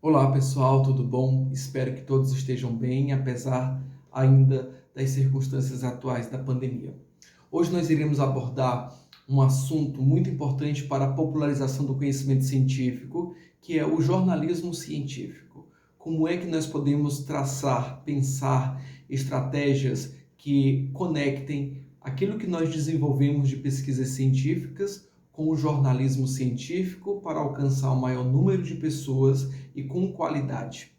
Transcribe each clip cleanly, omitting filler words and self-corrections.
Olá pessoal, tudo bom? Espero que todos estejam bem, apesar ainda das circunstâncias atuais da pandemia. Hoje nós iremos abordar um assunto muito importante para a popularização do conhecimento científico, que é o jornalismo científico. Como é que nós podemos traçar, pensar estratégias que conectem aquilo que nós desenvolvemos de pesquisas científicas com o jornalismo científico para alcançar o maior número de pessoas e com qualidade.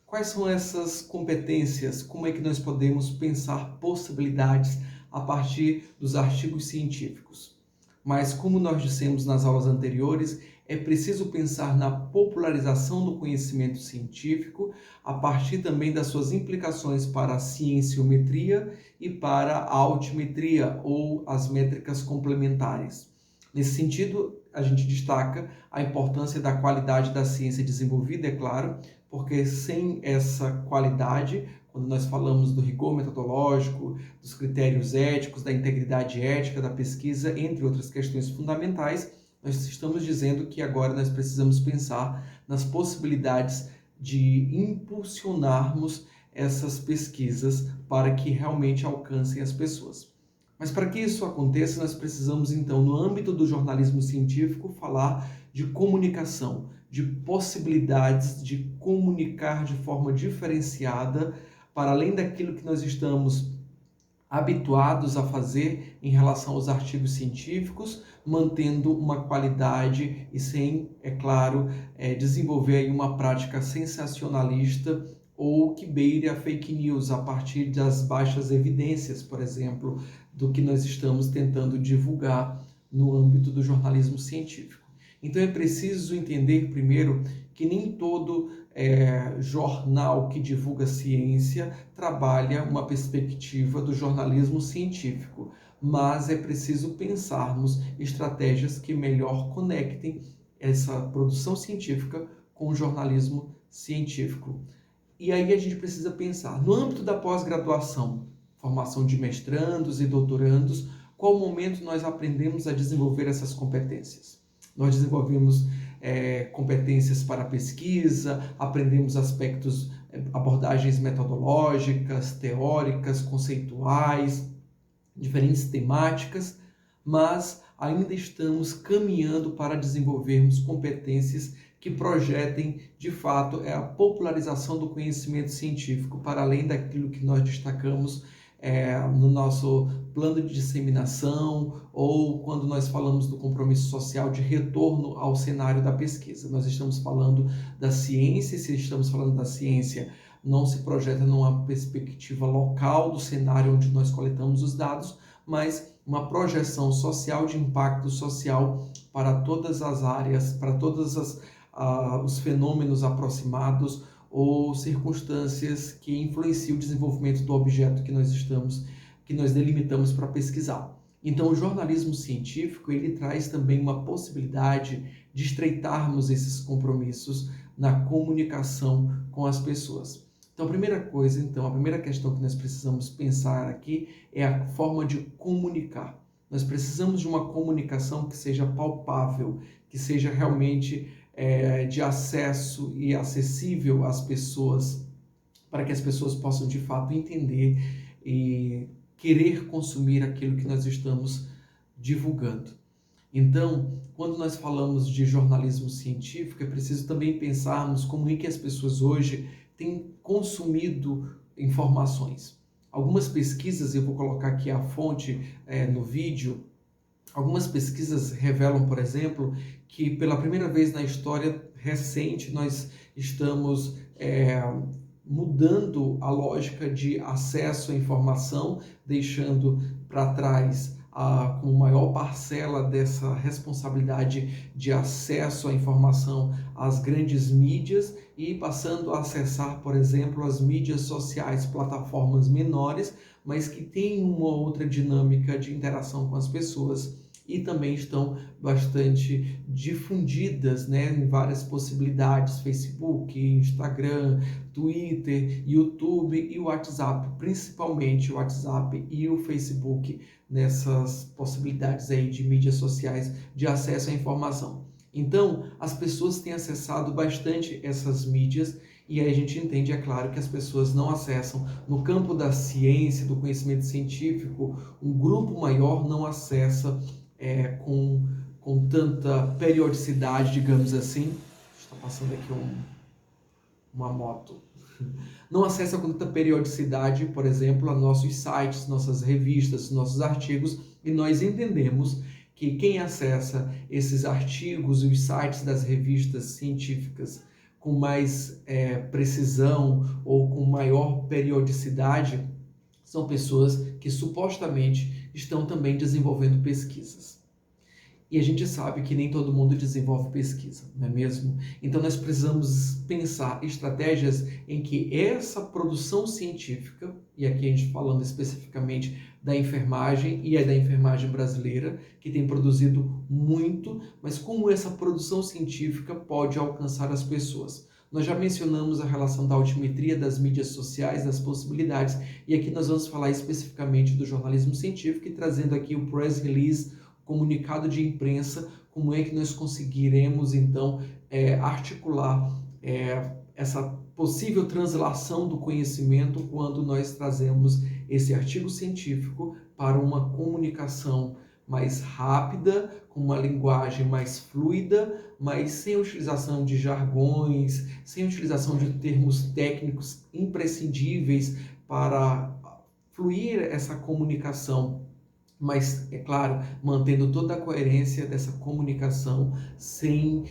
Quais são essas competências? Como é que nós podemos pensar possibilidades a partir dos artigos científicos? Mas, como nós dissemos nas aulas anteriores, é preciso pensar na popularização do conhecimento científico a partir também das suas implicações para a cienciometria e para a altimetria ou as métricas complementares. Nesse sentido, a gente destaca a importância da qualidade da ciência desenvolvida, é claro, porque sem essa qualidade, quando nós falamos do rigor metodológico, dos critérios éticos, da integridade ética da pesquisa, entre outras questões fundamentais, nós estamos dizendo que agora nós precisamos pensar nas possibilidades de impulsionarmos essas pesquisas para que realmente alcancem as pessoas. Mas para que isso aconteça, nós precisamos, então, no âmbito do jornalismo científico, falar de comunicação, de possibilidades de comunicar de forma diferenciada, para além daquilo que nós estamos habituados a fazer em relação aos artigos científicos, mantendo uma qualidade e sem, é claro, desenvolver aí uma prática sensacionalista ou que beire a fake news a partir das baixas evidências, por exemplo, do que nós estamos tentando divulgar no âmbito do jornalismo científico. Então é preciso entender primeiro que nem todo jornal que divulga ciência trabalha uma perspectiva do jornalismo científico, mas é preciso pensarmos estratégias que melhor conectem essa produção científica com o jornalismo científico. E aí a gente precisa pensar, no âmbito da pós-graduação, formação de mestrandos e doutorandos, qual momento nós aprendemos a desenvolver essas competências? Nós desenvolvemos competências para pesquisa, aprendemos aspectos, abordagens metodológicas, teóricas, conceituais, diferentes temáticas, mas ainda estamos caminhando para desenvolvermos competências que projetem, de fato, a popularização do conhecimento científico, para além daquilo que nós destacamos no nosso plano de disseminação ou quando nós falamos do compromisso social de retorno ao cenário da pesquisa. Nós estamos falando da ciência, se estamos falando da ciência, não se projeta numa perspectiva local do cenário onde nós coletamos os dados, mas uma projeção social de impacto social para todas as áreas, para todos os fenômenos aproximados ou circunstâncias que influenciam o desenvolvimento do objeto que nós delimitamos para pesquisar. Então, o jornalismo científico, ele traz também uma possibilidade de estreitarmos esses compromissos na comunicação com as pessoas. Então, a primeira questão que nós precisamos pensar aqui é a forma de comunicar. Nós precisamos de uma comunicação que seja palpável, que seja realmente de acesso e acessível às pessoas, para que as pessoas possam de fato entender e querer consumir aquilo que nós estamos divulgando. Então, quando nós falamos de jornalismo científico, é preciso também pensarmos como é que as pessoas hoje têm consumido informações. Algumas pesquisas, eu vou colocar aqui a fonte no vídeo. Algumas pesquisas revelam, por exemplo, que pela primeira vez na história recente nós estamos mudando a lógica de acesso à informação, deixando para trás com maior parcela dessa responsabilidade de acesso à informação às grandes mídias e passando a acessar, por exemplo, as mídias sociais, plataformas menores, mas que têm uma outra dinâmica de interação com as pessoas e também estão bastante difundidas, em várias possibilidades, Facebook, Instagram, Twitter, YouTube e o WhatsApp, principalmente o WhatsApp e o Facebook, nessas possibilidades aí de mídias sociais de acesso à informação. Então, as pessoas têm acessado bastante essas mídias e aí a gente entende, é claro, que as pessoas não acessam. No campo da ciência, do conhecimento científico, um grupo maior não acessa com tanta periodicidade, digamos assim. Está passando aqui uma moto. Não acessa com tanta periodicidade, por exemplo, a nossos sites, nossas revistas, nossos artigos, e nós entendemos que quem acessa esses artigos e os sites das revistas científicas com mais precisão ou com maior periodicidade são pessoas que supostamente estão também desenvolvendo pesquisas. E a gente sabe que nem todo mundo desenvolve pesquisa, não é mesmo? Então nós precisamos pensar estratégias em que essa produção científica, e aqui a gente falando especificamente da enfermagem, e é da enfermagem brasileira, que tem produzido muito, mas como essa produção científica pode alcançar as pessoas. Nós já mencionamos a relação da altimetria, das mídias sociais, das possibilidades, e aqui nós vamos falar especificamente do jornalismo científico e trazendo aqui o press release, comunicado de imprensa, como é que nós conseguiremos, então, articular essa possível translação do conhecimento quando nós trazemos esse artigo científico para uma comunicação mais rápida, com uma linguagem mais fluida, mas sem utilização de jargões, sem utilização de termos técnicos imprescindíveis para fluir essa comunicação, mas, é claro, mantendo toda a coerência dessa comunicação sem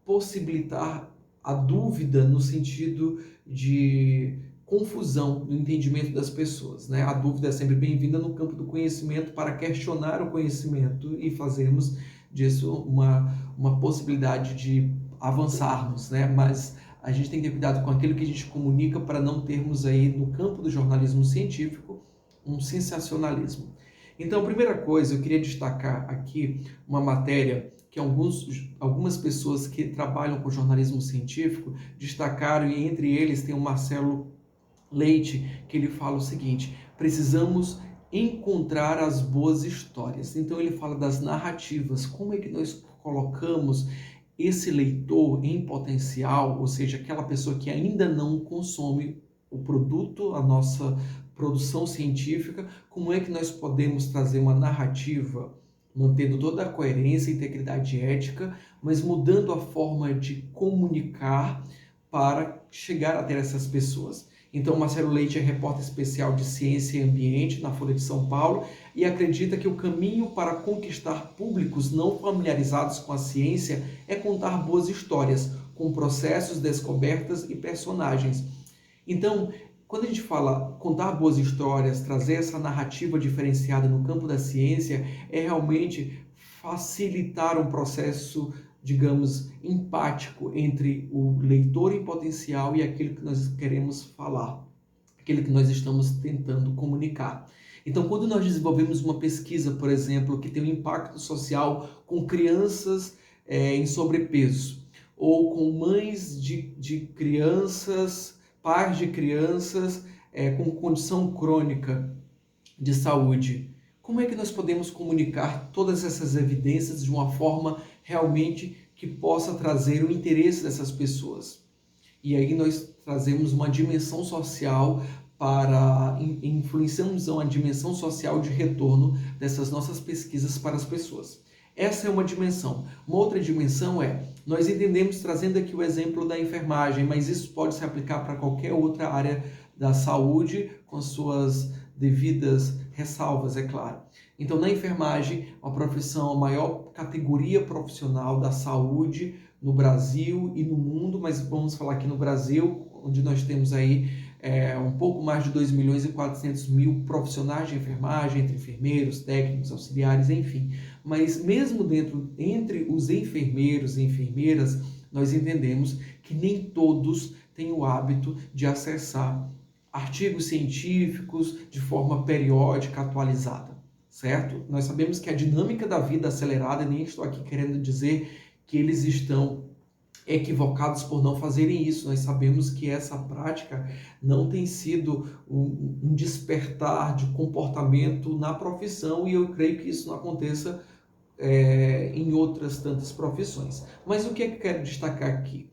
possibilitar a dúvida no sentido de confusão no entendimento das pessoas, né? A dúvida é sempre bem-vinda no campo do conhecimento para questionar o conhecimento e fazermos disso uma possibilidade de avançarmos, né? Mas a gente tem que ter cuidado com aquilo que a gente comunica para não termos aí no campo do jornalismo científico um sensacionalismo. Então, a primeira coisa, eu queria destacar aqui uma matéria que algumas pessoas que trabalham com jornalismo científico destacaram, e entre eles tem o Marcelo Leite, que ele fala o seguinte: precisamos encontrar as boas histórias. Então, ele fala das narrativas, como é que nós colocamos esse leitor em potencial, ou seja, aquela pessoa que ainda não consome o produto, a nossa produção científica, como é que nós podemos trazer uma narrativa, mantendo toda a coerência e integridade ética, mas mudando a forma de comunicar para chegar até essas pessoas. Então, Marcelo Leite é repórter especial de Ciência e Ambiente na Folha de São Paulo e acredita que o caminho para conquistar públicos não familiarizados com a ciência é contar boas histórias, com processos, descobertas e personagens. Então, quando a gente fala contar boas histórias, trazer essa narrativa diferenciada no campo da ciência, é realmente facilitar um processo, digamos, empático entre o leitor em potencial e aquilo que nós queremos falar, aquilo que nós estamos tentando comunicar. Então, quando nós desenvolvemos uma pesquisa, por exemplo, que tem um impacto social com crianças em sobrepeso, ou com mães de crianças, pais de crianças com condição crônica de saúde, como é que nós podemos comunicar todas essas evidências de uma forma realmente que possa trazer o interesse dessas pessoas? E aí nós trazemos uma dimensão social influenciamos a dimensão social de retorno dessas nossas pesquisas para as pessoas. Essa é uma dimensão. Uma outra dimensão nós entendemos, trazendo aqui o exemplo da enfermagem, mas isso pode se aplicar para qualquer outra área da saúde, com suas devidas ressalvas, é claro. Então, na enfermagem, a profissão, a maior categoria profissional da saúde no Brasil e no mundo, mas vamos falar aqui no Brasil, onde nós temos aí um pouco mais de 2.400.000 profissionais de enfermagem, entre enfermeiros, técnicos, auxiliares, enfim. Mas mesmo entre os enfermeiros e enfermeiras, nós entendemos que nem todos têm o hábito de acessar artigos científicos de forma periódica, atualizada, certo? Nós sabemos que a dinâmica da vida acelerada, nem estou aqui querendo dizer que eles estão equivocados por não fazerem isso. Nós sabemos que essa prática não tem sido um despertar de comportamento na profissão, e eu creio que isso não aconteça em outras tantas profissões. Mas o que é que eu quero destacar aqui?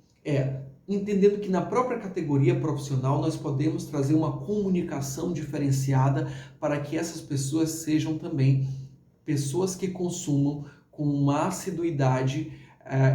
Entendendo que na própria categoria profissional nós podemos trazer uma comunicação diferenciada para que essas pessoas sejam também pessoas que consumam com uma assiduidade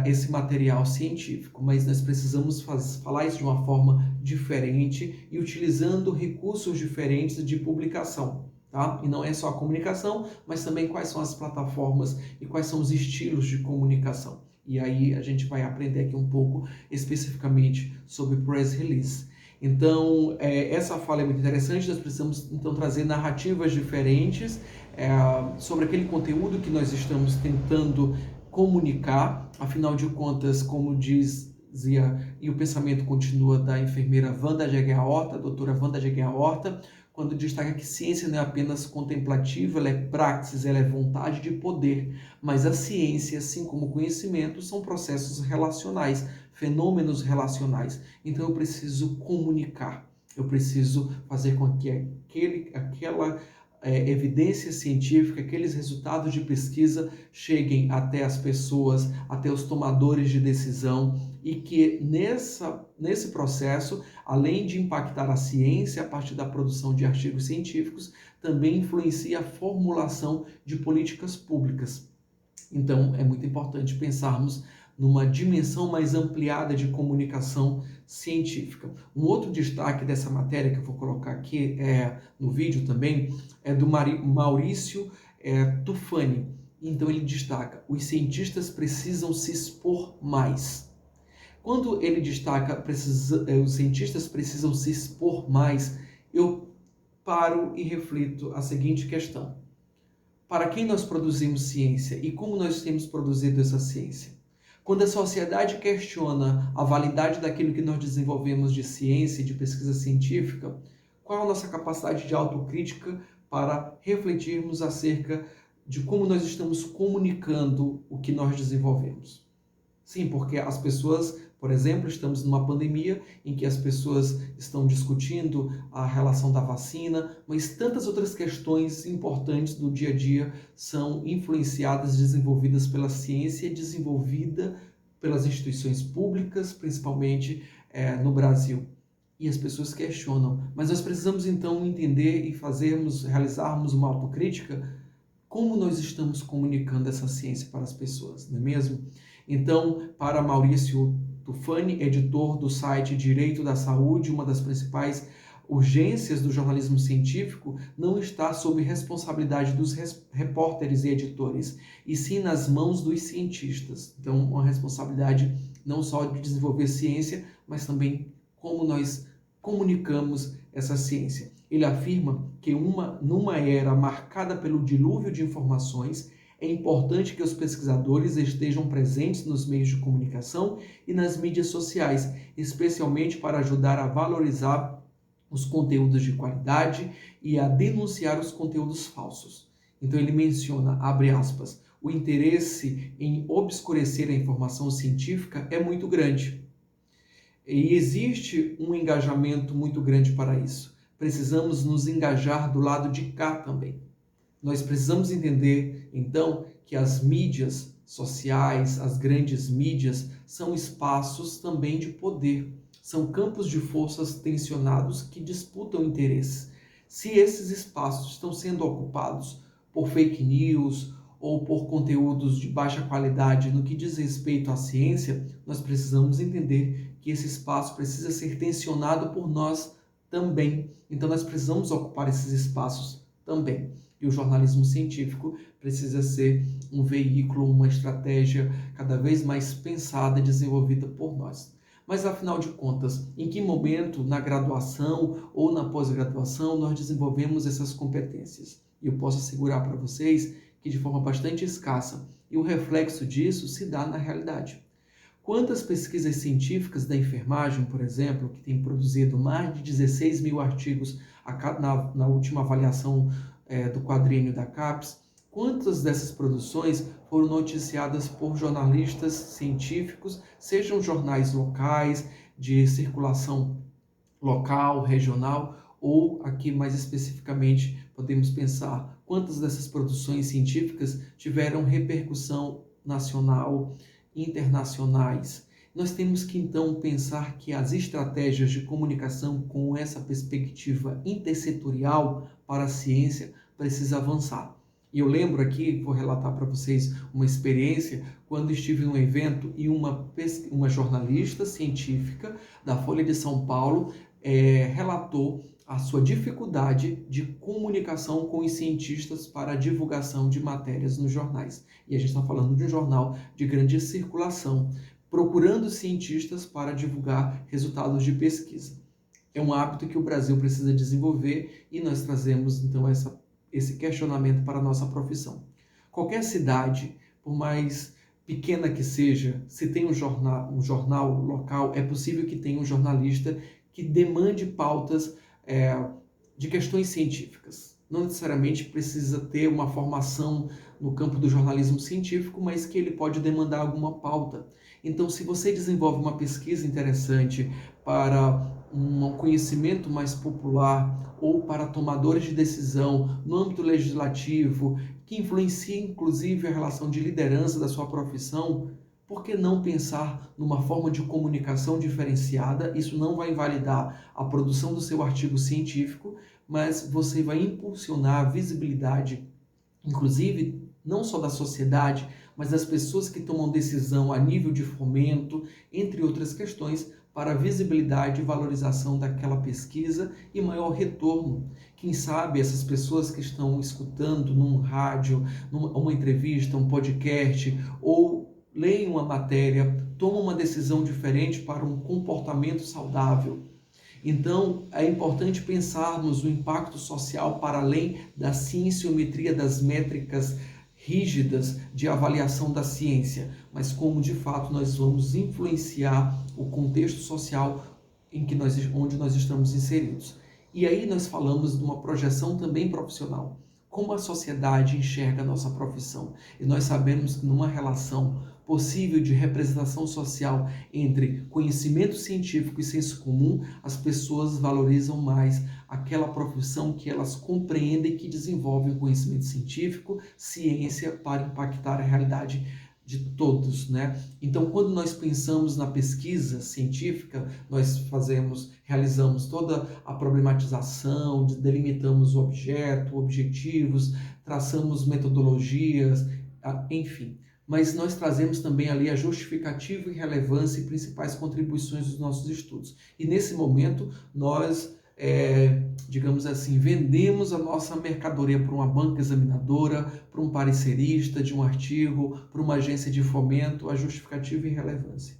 esse material científico, mas nós precisamos falar isso de uma forma diferente e utilizando recursos diferentes de publicação, tá? E não é só a comunicação, mas também quais são as plataformas e quais são os estilos de comunicação. E aí a gente vai aprender aqui um pouco especificamente sobre press release. Então, essa fala é muito interessante, nós precisamos então trazer narrativas diferentes sobre aquele conteúdo que nós estamos tentando comunicar. Afinal de contas, como dizia, e o pensamento continua da enfermeira Wanda Jaeger-Horta, a doutora Wanda Jaeger-Horta, quando destaca que ciência não é apenas contemplativa, ela é praxis, ela é vontade de poder, mas a ciência, assim como o conhecimento, são processos relacionais, fenômenos relacionais. Então eu preciso comunicar, eu preciso fazer com que aquela evidência científica, aqueles resultados de pesquisa cheguem até as pessoas, até os tomadores de decisão e que nesse processo, além de impactar a ciência a partir da produção de artigos científicos, também influencia a formulação de políticas públicas. Então, é muito importante pensarmos numa dimensão mais ampliada de comunicação científica. Um outro destaque dessa matéria que eu vou colocar aqui no vídeo também é do Maurício Tufani. Então ele destaca: os cientistas precisam se expor mais. Quando ele destaca os cientistas precisam se expor mais, eu paro e reflito a seguinte questão: para quem nós produzimos ciência e como nós temos produzido essa ciência? Quando a sociedade questiona a validade daquilo que nós desenvolvemos de ciência e de pesquisa científica, qual é a nossa capacidade de autocrítica para refletirmos acerca de como nós estamos comunicando o que nós desenvolvemos? Sim, porque as pessoas, por exemplo, estamos numa pandemia em que as pessoas estão discutindo a relação da vacina, mas tantas outras questões importantes do dia a dia são influenciadas, desenvolvidas pela ciência, desenvolvida pelas instituições públicas, principalmente no Brasil. E as pessoas questionam, mas nós precisamos então entender e realizarmos uma autocrítica. Como nós estamos comunicando essa ciência para as pessoas, não é mesmo? Então, para Maurício Tufani, editor do site Direito da Saúde, uma das principais urgências do jornalismo científico não está sob responsabilidade dos repórteres e editores, e sim nas mãos dos cientistas. Então, uma responsabilidade não só de desenvolver ciência, mas também como nós comunicamos essa ciência. Ele afirma que numa era marcada pelo dilúvio de informações, é importante que os pesquisadores estejam presentes nos meios de comunicação e nas mídias sociais, especialmente para ajudar a valorizar os conteúdos de qualidade e a denunciar os conteúdos falsos. Então ele menciona, abre aspas, o interesse em obscurecer a informação científica é muito grande. E existe um engajamento muito grande para isso. Precisamos nos engajar do lado de cá também. Nós precisamos entender, então, que as mídias sociais, as grandes mídias, são espaços também de poder. São campos de forças tensionados que disputam interesses. Se esses espaços estão sendo ocupados por fake news ou por conteúdos de baixa qualidade no que diz respeito à ciência, nós precisamos entender que esse espaço precisa ser tensionado por nós também. Então nós precisamos ocupar esses espaços também. E o jornalismo científico precisa ser um veículo, uma estratégia cada vez mais pensada e desenvolvida por nós. Mas, afinal de contas, em que momento, na graduação ou na pós-graduação, nós desenvolvemos essas competências? E eu posso assegurar para vocês que de forma bastante escassa, e o reflexo disso se dá na realidade. Quantas pesquisas científicas da enfermagem, por exemplo, que tem produzido mais de 16 mil artigos na última avaliação do quadriênio da CAPES, quantas dessas produções foram noticiadas por jornalistas científicos, sejam jornais locais, de circulação local, regional, ou aqui mais especificamente podemos pensar quantas dessas produções científicas tiveram repercussão nacional, internacionais. Nós temos que então pensar que as estratégias de comunicação com essa perspectiva intersetorial para a ciência precisa avançar. E eu lembro aqui, vou relatar para vocês uma experiência, quando estive em um evento e uma jornalista científica da Folha de São Paulo relatou a sua dificuldade de comunicação com os cientistas para a divulgação de matérias nos jornais. E a gente está falando de um jornal de grande circulação, procurando cientistas para divulgar resultados de pesquisa. É um hábito que o Brasil precisa desenvolver e nós trazemos, então, esse questionamento para a nossa profissão. Qualquer cidade, por mais pequena que seja, se tem um jornal local, é possível que tenha um jornalista que demande pautas de questões científicas. Não necessariamente precisa ter uma formação no campo do jornalismo científico, mas que ele pode demandar alguma pauta. Então, se você desenvolve uma pesquisa interessante para um conhecimento mais popular ou para tomadores de decisão no âmbito legislativo, que influencia inclusive a relação de liderança da sua profissão, por que não pensar numa forma de comunicação diferenciada? Isso não vai invalidar a produção do seu artigo científico, mas você vai impulsionar a visibilidade, inclusive não só da sociedade, mas das pessoas que tomam decisão a nível de fomento, entre outras questões, para a visibilidade e valorização daquela pesquisa e maior retorno. Quem sabe essas pessoas que estão escutando num rádio, uma entrevista, um podcast, ou leem uma matéria, tomam uma decisão diferente para um comportamento saudável. Então, é importante pensarmos no impacto social para além da cienciometria das métricas rígidas de avaliação da ciência, mas como de fato nós vamos influenciar o contexto social onde nós estamos inseridos. E aí nós falamos de uma projeção também profissional. Como a sociedade enxerga a nossa profissão? E nós sabemos que numa relação possível de representação social entre conhecimento científico e senso comum, as pessoas valorizam mais aquela profissão que elas compreendem, que desenvolve o conhecimento científico, ciência, para impactar a realidade de todos, né? Então, quando nós pensamos na pesquisa científica, nós realizamos toda a problematização, delimitamos o objeto, objetivos, traçamos metodologias, enfim. Mas nós trazemos também ali a justificativa e relevância e principais contribuições dos nossos estudos. E nesse momento, nós, digamos assim, vendemos a nossa mercadoria para uma banca examinadora, para um parecerista de um artigo, para uma agência de fomento, a justificativa e relevância.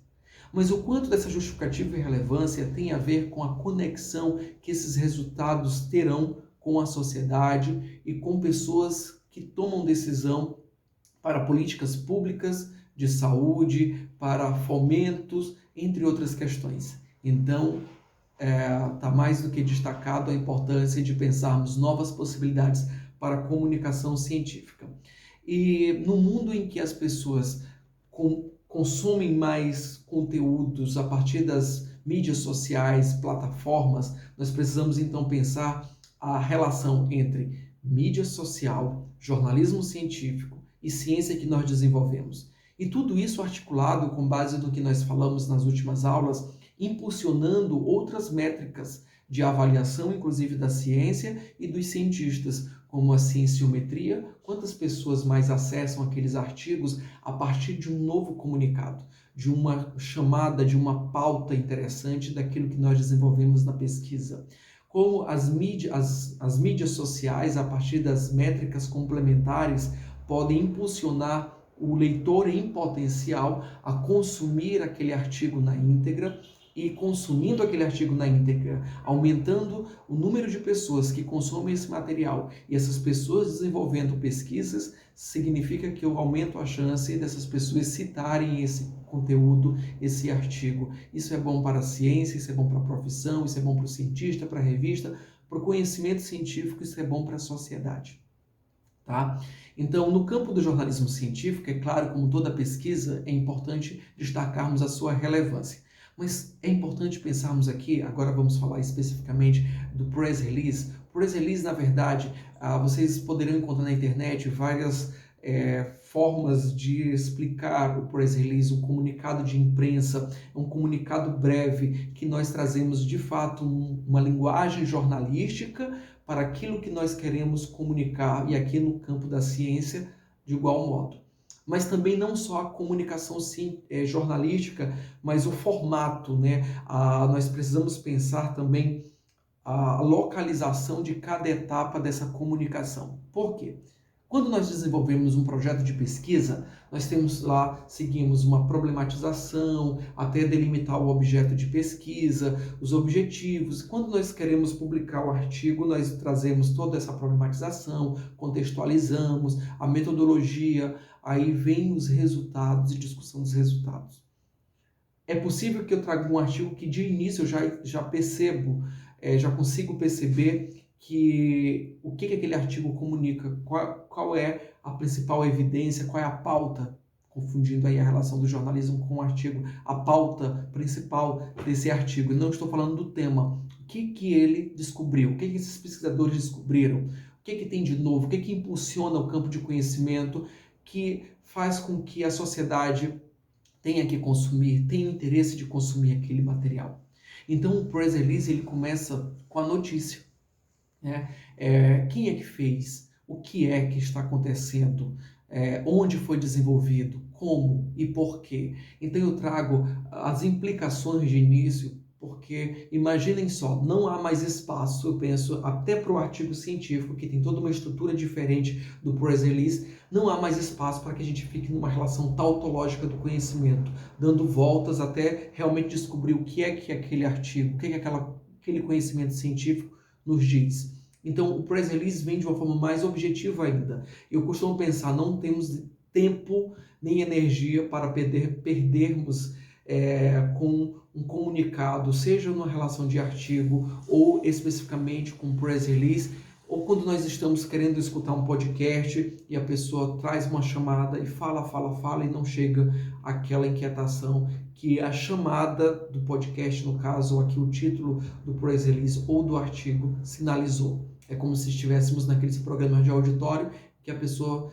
Mas o quanto dessa justificativa e relevância tem a ver com a conexão que esses resultados terão com a sociedade e com pessoas que tomam decisão para políticas públicas de saúde, para fomentos, entre outras questões. Então, está mais do que destacado a importância de pensarmos novas possibilidades para a comunicação científica. E no mundo em que as pessoas consomem mais conteúdos a partir das mídias sociais, plataformas, nós precisamos então pensar a relação entre mídia social, jornalismo científico e ciência que nós desenvolvemos. E tudo isso articulado com base no que nós falamos nas últimas aulas, impulsionando outras métricas de avaliação, inclusive da ciência e dos cientistas, como a cienciometria, quantas pessoas mais acessam aqueles artigos a partir de um novo comunicado, de uma chamada, de uma pauta interessante daquilo que nós desenvolvemos na pesquisa. Como as mídias sociais, a partir das métricas complementares, podem impulsionar o leitor em potencial a consumir aquele artigo na íntegra, e consumindo aquele artigo na íntegra, aumentando o número de pessoas que consomem esse material e essas pessoas desenvolvendo pesquisas, significa que eu aumento a chance dessas pessoas citarem esse conteúdo, esse artigo. Isso é bom para a ciência, isso é bom para a profissão, isso é bom para o cientista, para a revista, para o conhecimento científico, isso é bom para a sociedade. Tá? Então, no campo do jornalismo científico, é claro, como toda pesquisa, é importante destacarmos a sua relevância. Mas é importante pensarmos aqui, agora vamos falar especificamente do press release, Press release, na verdade, vocês poderão encontrar na internet várias formas de explicar o press release, um comunicado de imprensa, um comunicado breve que nós trazemos de fato uma linguagem jornalística para aquilo que nós queremos comunicar e aqui no campo da ciência de igual modo. Mas também não só a comunicação jornalística, mas o formato, né? Nós precisamos pensar também a localização de cada etapa dessa comunicação. Por quê? Quando nós desenvolvemos um projeto de pesquisa, nós temos lá, seguimos uma problematização, até delimitar o objeto de pesquisa, os objetivos. Quando nós queremos publicar o artigo, nós trazemos toda essa problematização, contextualizamos a metodologia, aí vem os resultados e discussão dos resultados. É possível que eu traga um artigo que de início eu já percebo, já consigo perceber que o que aquele artigo comunica, qual é a principal evidência, qual é a pauta, confundindo aí a relação do jornalismo com o artigo, a pauta principal desse artigo. Não estou falando do tema, o que ele descobriu, o que esses pesquisadores descobriram, o que tem de novo, o que impulsiona o campo de conhecimento, que faz com que a sociedade tenha que consumir, tenha o interesse de consumir aquele material. Então o press release ele começa com a notícia. Quem é que fez, o que é que está acontecendo, onde foi desenvolvido, como e por quê. Então eu trago as implicações de início, porque imaginem só, não há mais espaço, eu penso, até para o artigo científico, que tem toda uma estrutura diferente do press release, não há mais espaço para que a gente fique numa relação tautológica do conhecimento, dando voltas até realmente descobrir o que é aquele artigo, o que é aquele conhecimento científico nos diz. Então, o press release vem de uma forma mais objetiva ainda. Eu costumo pensar, não temos tempo nem energia para perdermos com um comunicado, seja numa relação de artigo ou especificamente com press release, ou quando nós estamos querendo escutar um podcast e a pessoa traz uma chamada e fala e não chega aquela inquietação que a chamada do podcast, no caso, ou aqui o título do press release ou do artigo sinalizou. É como se estivéssemos naqueles programas de auditório que a pessoa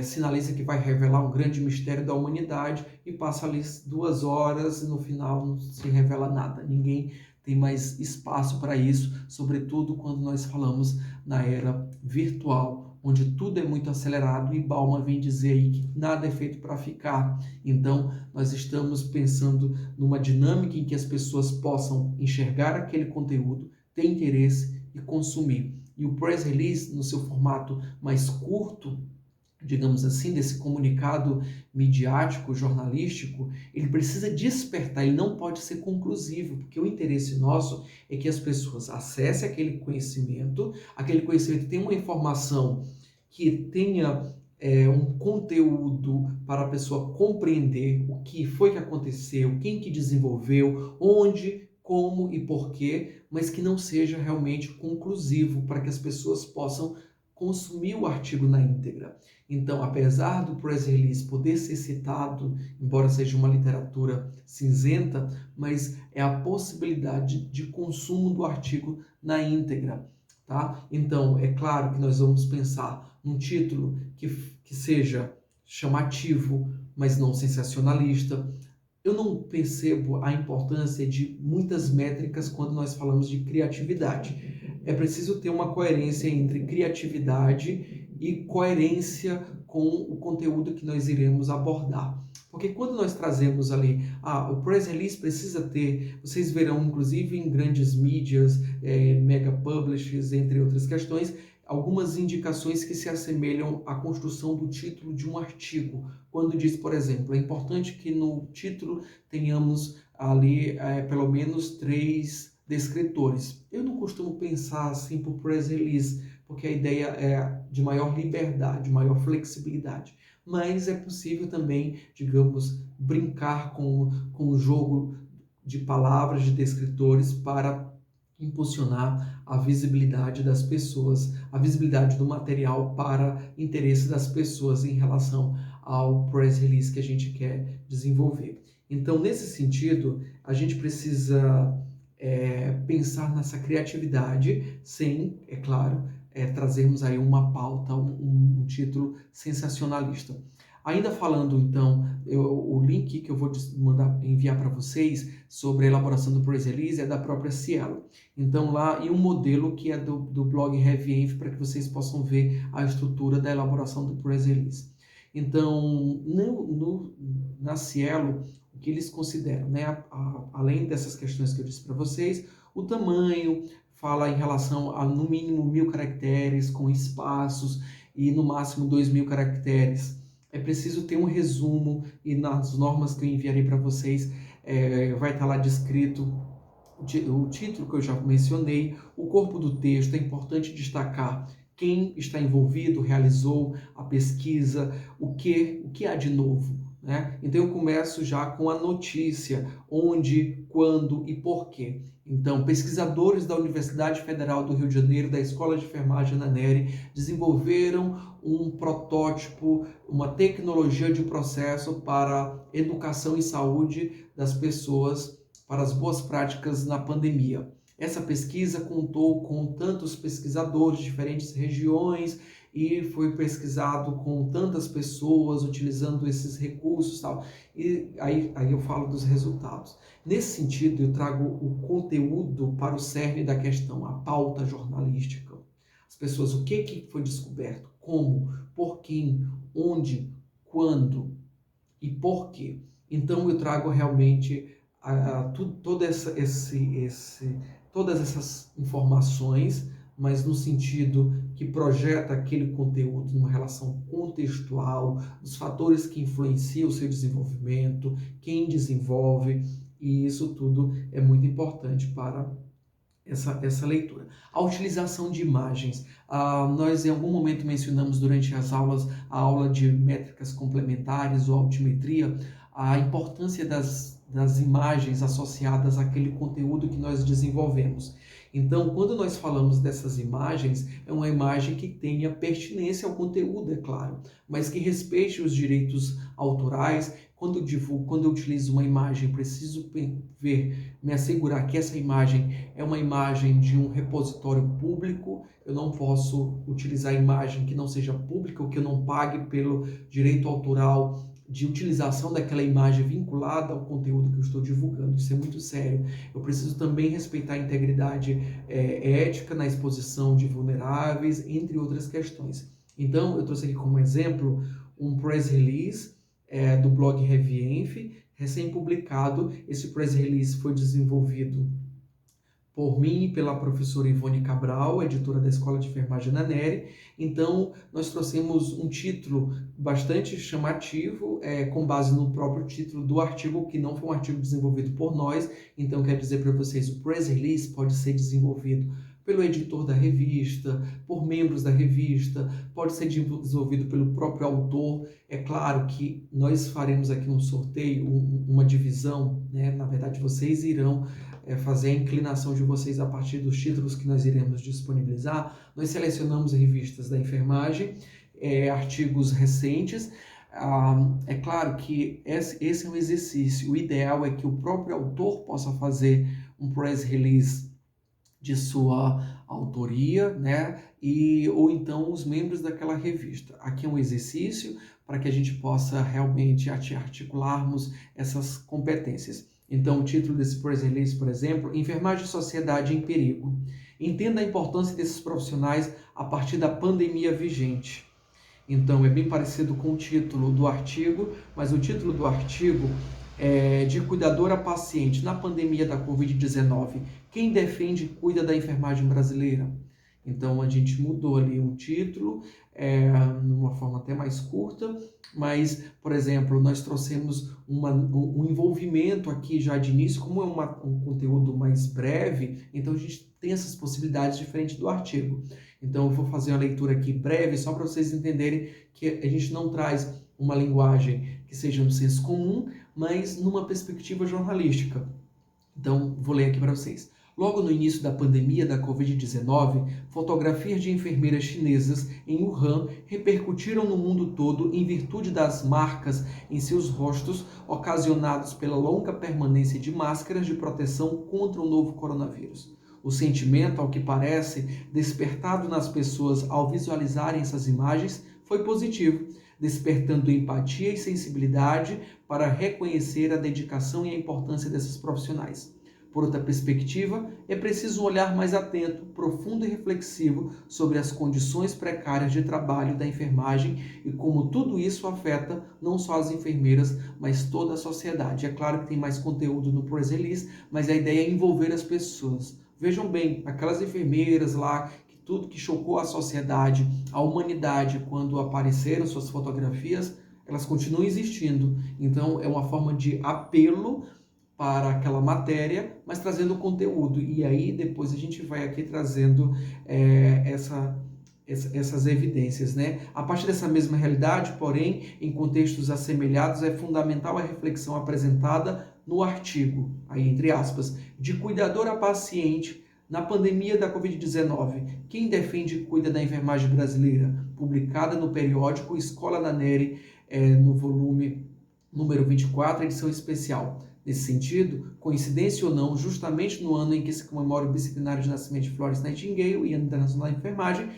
sinaliza que vai revelar um grande mistério da humanidade e passa ali 2 horas e no final não se revela nada. Ninguém tem mais espaço para isso, sobretudo quando nós falamos na era virtual, onde tudo é muito acelerado e Bauman vem dizer aí que nada é feito para ficar. Então, nós estamos pensando numa dinâmica em que as pessoas possam enxergar aquele conteúdo, ter interesse e consumir. E o press release, no seu formato mais curto, digamos assim, desse comunicado midiático, jornalístico, ele precisa despertar, ele não pode ser conclusivo, porque o interesse nosso é que as pessoas acessem aquele conhecimento tenha uma informação que tenha um conteúdo para a pessoa compreender o que foi que aconteceu, quem que desenvolveu, onde, como e porquê, mas que não seja realmente conclusivo para que as pessoas possam consumir o artigo na íntegra. Então, apesar do press release poder ser citado, embora seja uma literatura cinzenta, mas é a possibilidade de consumo do artigo na íntegra, tá? Então, é claro que nós vamos pensar num título que seja chamativo, mas não sensacionalista. Eu não percebo a importância de muitas métricas quando nós falamos de criatividade. É preciso ter uma coerência entre criatividade e coerência com o conteúdo que nós iremos abordar. Porque quando nós trazemos ali, o press release precisa ter, vocês verão inclusive em grandes mídias, mega publishers, entre outras questões, algumas indicações que se assemelham à construção do título de um artigo. Quando diz, por exemplo, é importante que no título tenhamos ali pelo menos 3 descritores. Eu não costumo pensar assim para o press release, porque a ideia é de maior liberdade, maior flexibilidade. Mas é possível também, digamos, brincar com o jogo de palavras, de descritores, para impulsionar a visibilidade das pessoas, a visibilidade do material para interesse das pessoas em relação ao press release que a gente quer desenvolver. Então, nesse sentido, a gente precisa pensar nessa criatividade sem, é claro, trazermos aí uma pauta, um título sensacionalista. Ainda falando, então, o link que eu vou enviar para vocês sobre a elaboração do press release é da própria Cielo. Então, lá, e um modelo que é do blog HeavyEnv, para que vocês possam ver a estrutura da elaboração do press release. Então, na Cielo, o que eles consideram, né? Além dessas questões que eu disse para vocês, o tamanho fala em relação a no mínimo 1.000 caracteres com espaços e no máximo 2.000 caracteres. É preciso ter um resumo e nas normas que eu enviarei para vocês vai estar lá descrito o título que eu já mencionei, o corpo do texto. É importante destacar quem está envolvido, realizou a pesquisa, o que há de novo, né? Então eu começo já com a notícia, onde, quando e por quê. Então, pesquisadores da Universidade Federal do Rio de Janeiro, da Escola de Enfermagem da Neri, desenvolveram um protótipo, uma tecnologia de processo para educação e saúde das pessoas, para as boas práticas na pandemia. Essa pesquisa contou com tantos pesquisadores de diferentes regiões e foi pesquisado com tantas pessoas utilizando esses recursos e tal. E aí eu falo dos resultados. Nesse sentido, eu trago o conteúdo para o cerne da questão, a pauta jornalística. As pessoas, o que foi descoberto, como, por quem, onde, quando e por quê. Então eu trago realmente todas essas informações, mas no sentido que projeta aquele conteúdo numa relação contextual, os fatores que influenciam o seu desenvolvimento, quem desenvolve, e isso tudo é muito importante para essa leitura. A utilização de imagens. Nós em algum momento mencionamos durante as aulas, a aula de métricas complementares ou altimetria, a importância das imagens associadas àquele conteúdo que nós desenvolvemos. Então, quando nós falamos dessas imagens, é uma imagem que tenha pertinência ao conteúdo, é claro, mas que respeite os direitos autorais. Quando eu utilizo uma imagem, preciso me assegurar que essa imagem é uma imagem de um repositório público. Eu não posso utilizar imagem que não seja pública ou que eu não pague pelo direito autoral de utilização daquela imagem vinculada ao conteúdo que eu estou divulgando. Isso é muito sério. Eu preciso também respeitar a integridade ética na exposição de vulneráveis, entre outras questões. Então, eu trouxe aqui como exemplo um press release do blog HeavyEnv, recém-publicado. Esse press release foi desenvolvido por mim e pela professora Ivone Cabral, editora da Escola de Enfermagem da Neri. Então, nós trouxemos um título bastante chamativo, com base no próprio título do artigo, que não foi um artigo desenvolvido por nós. Então, quero dizer para vocês, o press release pode ser desenvolvido pelo editor da revista, por membros da revista, pode ser desenvolvido pelo próprio autor. É claro que nós faremos aqui um sorteio, uma divisão, né? Na verdade, vocês irão fazer a inclinação de vocês a partir dos títulos que nós iremos disponibilizar. Nós selecionamos revistas da enfermagem, artigos recentes. É claro que esse é um exercício. O ideal é que o próprio autor possa fazer um press release de sua autoria, né? Ou então os membros daquela revista. Aqui é um exercício para que a gente possa realmente articularmos essas competências. Então, o título desse press release, por exemplo, Enfermagem e Sociedade em Perigo. Entenda a importância desses profissionais a partir da pandemia vigente. Então, é bem parecido com o título do artigo, mas o título do artigo é de cuidador a paciente na pandemia da Covid-19. Quem defende e cuida da enfermagem brasileira? Então, a gente mudou ali o título, numa forma até mais curta, mas, por exemplo, nós trouxemos um envolvimento aqui já de início, como é um conteúdo mais breve, então a gente tem essas possibilidades diferentes do artigo. Então, eu vou fazer uma leitura aqui breve, só para vocês entenderem que a gente não traz uma linguagem que seja no senso comum, mas numa perspectiva jornalística. Então, vou ler aqui para vocês. Logo no início da pandemia da Covid-19, fotografias de enfermeiras chinesas em Wuhan repercutiram no mundo todo em virtude das marcas em seus rostos ocasionados pela longa permanência de máscaras de proteção contra o novo coronavírus. O sentimento, ao que parece, despertado nas pessoas ao visualizarem essas imagens foi positivo, despertando empatia e sensibilidade para reconhecer a dedicação e a importância desses profissionais. Por outra perspectiva, é preciso um olhar mais atento, profundo e reflexivo sobre as condições precárias de trabalho da enfermagem e como tudo isso afeta não só as enfermeiras, mas toda a sociedade. É claro que tem mais conteúdo no Press Release, mas a ideia é envolver as pessoas. Vejam bem, aquelas enfermeiras lá, tudo que chocou a sociedade, a humanidade, quando apareceram suas fotografias, elas continuam existindo. Então, é uma forma de apelo para aquela matéria, mas trazendo conteúdo. E aí, depois a gente vai aqui trazendo essas evidências, né? A partir dessa mesma realidade, porém, em contextos assemelhados, é fundamental a reflexão apresentada no artigo, aí entre aspas, de cuidador a paciente na pandemia da Covid-19. Quem defende e cuida da enfermagem brasileira? Publicada no periódico Escola da Nery, no volume número 24, edição especial. Nesse sentido, coincidência ou não, justamente no ano em que se comemora o bicentenário de nascimento de Florence Nightingale e Ano Internacional da Enfermagem,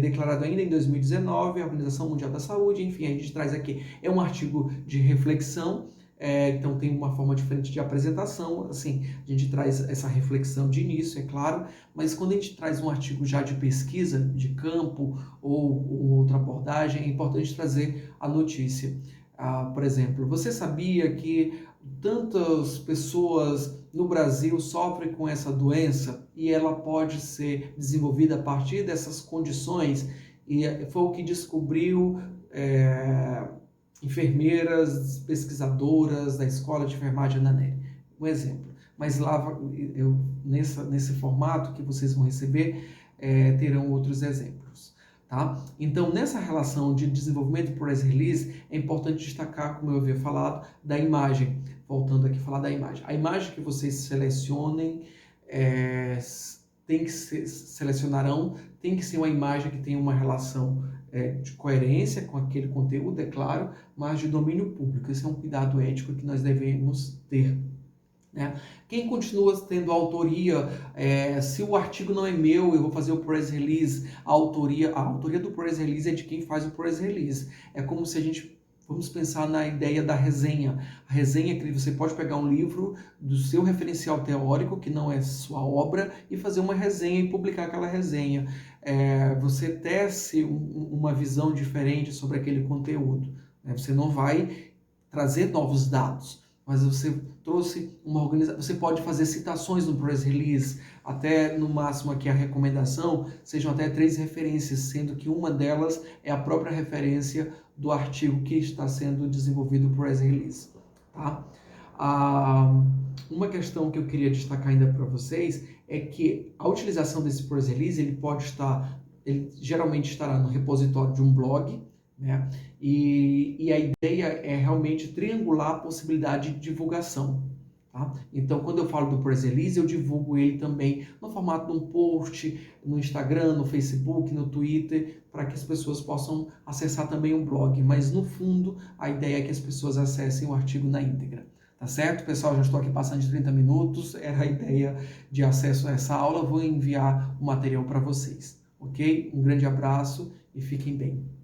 declarado ainda em 2019, a Organização Mundial da Saúde, enfim, a gente traz aqui, é um artigo de reflexão, então tem uma forma diferente de apresentação, assim, a gente traz essa reflexão de início, é claro, mas quando a gente traz um artigo já de pesquisa, de campo, ou outra abordagem, é importante trazer a notícia. Por exemplo, você sabia que tantas pessoas no Brasil sofrem com essa doença e ela pode ser desenvolvida a partir dessas condições? E foi o que descobriu enfermeiras, pesquisadoras da Escola de Enfermagem da Nery. Um exemplo. Mas lá, nesse formato que vocês vão receber, terão outros exemplos. Tá? Então, nessa relação de desenvolvimento e press release, é importante destacar, como eu havia falado, da imagem. Voltando aqui a falar da imagem. A imagem que vocês selecionem, selecionarão, tem que ser uma imagem que tenha uma relação de coerência com aquele conteúdo, é claro, mas de domínio público. Esse é um cuidado ético que nós devemos ter. Né? Quem continua tendo autoria, se o artigo não é meu, eu vou fazer o press release, a autoria do press release é de quem faz o press release. É como se a gente, vamos pensar na ideia da resenha. A resenha é que você pode pegar um livro do seu referencial teórico, que não é sua obra, e fazer uma resenha e publicar aquela resenha. Você tece uma visão diferente sobre aquele conteúdo. Né? Você não vai trazer novos dados, mas você trouxe uma organização. Você pode fazer citações no press release, até no máximo aqui a recomendação sejam até 3 referências, sendo que uma delas é a própria referência do artigo que está sendo desenvolvido no press release. Tá? Uma questão que eu queria destacar ainda para vocês é que a utilização desse press release, ele geralmente estará no repositório de um blog, né? E a ideia é realmente triangular a possibilidade de divulgação. Tá? Então, quando eu falo do press release, eu divulgo ele também no formato de um post, no Instagram, no Facebook, no Twitter, para que as pessoas possam acessar também o blog. Mas, no fundo, a ideia é que as pessoas acessem o artigo na íntegra. Tá certo, pessoal? Já estou aqui passando de 30 minutos. Era a ideia de acesso a essa aula. Vou enviar o material para vocês. Ok? Um grande abraço e fiquem bem.